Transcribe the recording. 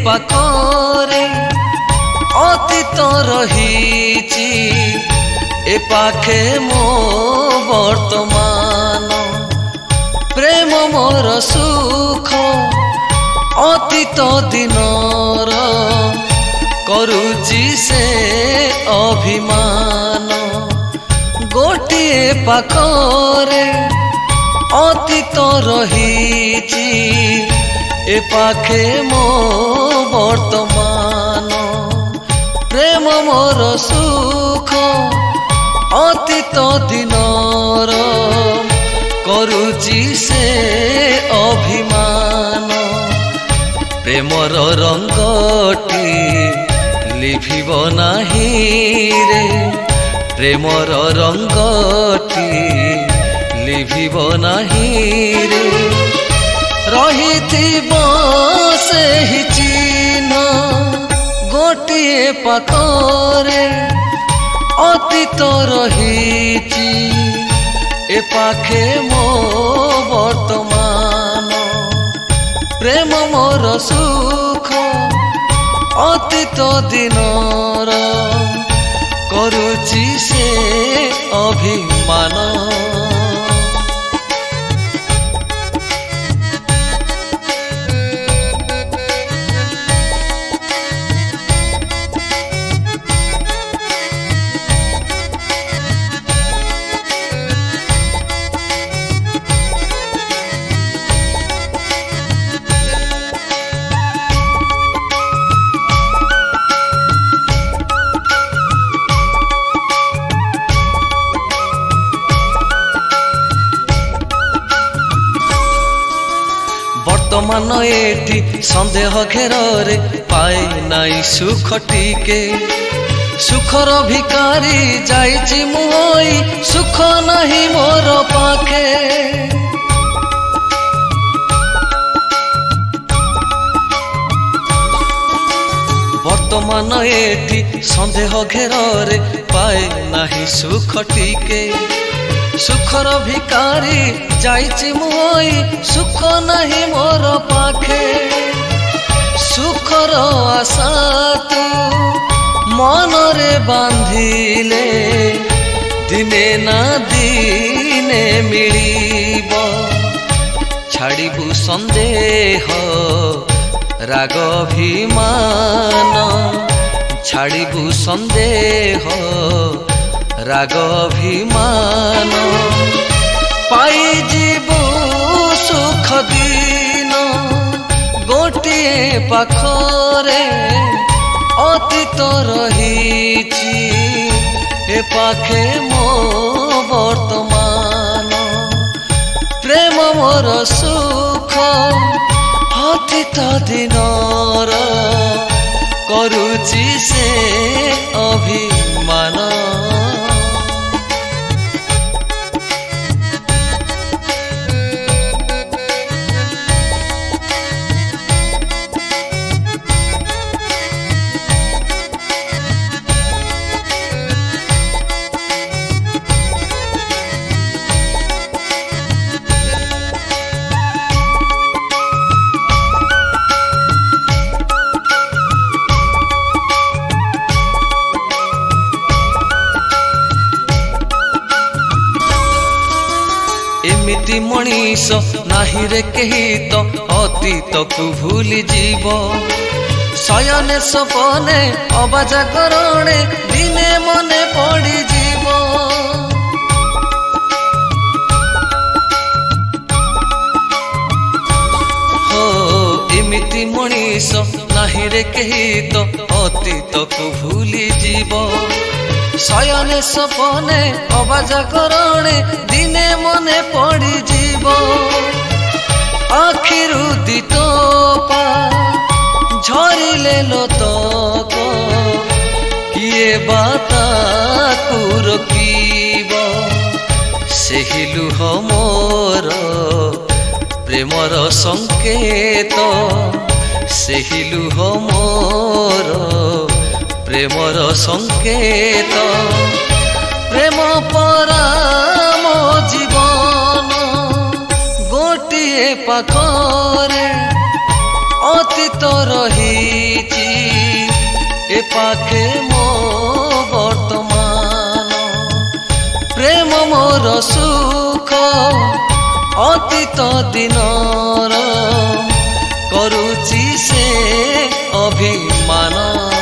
पाखरे अतीत रहीची ए पाखे मो वर्तमान प्रेम मोर सुख अतीत दिनर करुची से अभिमान गोटिए पाखरे अतीत रहीची ए पाखे मो वर्तमान प्रेम मोर सुख अतीत दिनर करुची से अभिमान प्रेमर रंगटी लिभिब नाही रे प्रेमर रंगटी लिभिब नाही रे रही से ही चिन्ह गोटिए पाखरे अतीत रहीची ए पाखे मो वर्तमान प्रेम मोर सुख अतीत दिनर करुची से अभिमान वर्तमान एटी संदेह घेरे पाए नाई सुख टीके सुखर भिकारी जाइछि मुई सुख नहीं मोर पाखे वर्तमान एटी संदेह घेरे पाए नाही सुख टीके सुखर भिकारी जाइछि मुई सुख नहीं मोर पाखे सुखर आशा तू मन रे बांधिले दिने ना दिने मिलिब छाड़िबु संदेह राग अभिमान छाड़िबु संदेह राग अभिमान पाई जीवु सुख दिन गोटिए पाखरे अतीत रहीची ए पाखे मो वर्तमान प्रेम मोर सुख अतीत दिनर करुची से अभिमान एमिति मनीष नाही रे केही तो अतीत को भूली जीव शयने सपने अबाजागरणे दिने मने पड़ी जीव हो एमिति मनीष नाही रे केही तो अतीत को भूली जीव शयने सपने अबाजागरणे दिने मने पड़ी जीव आखिरु दिटोपा झरिले लोतक किए बाता को रोकिब सेहि लुह मोर प्रेमर संकेत सेहि लुह मोर प्रेमर संकेत प्रेम परा मो जीवन गोटिए पाखरे अतीतर रहीची ए पाखे मो वर्तमान प्रेम मोर सुख अतीत दिनर करुची से अभिमान।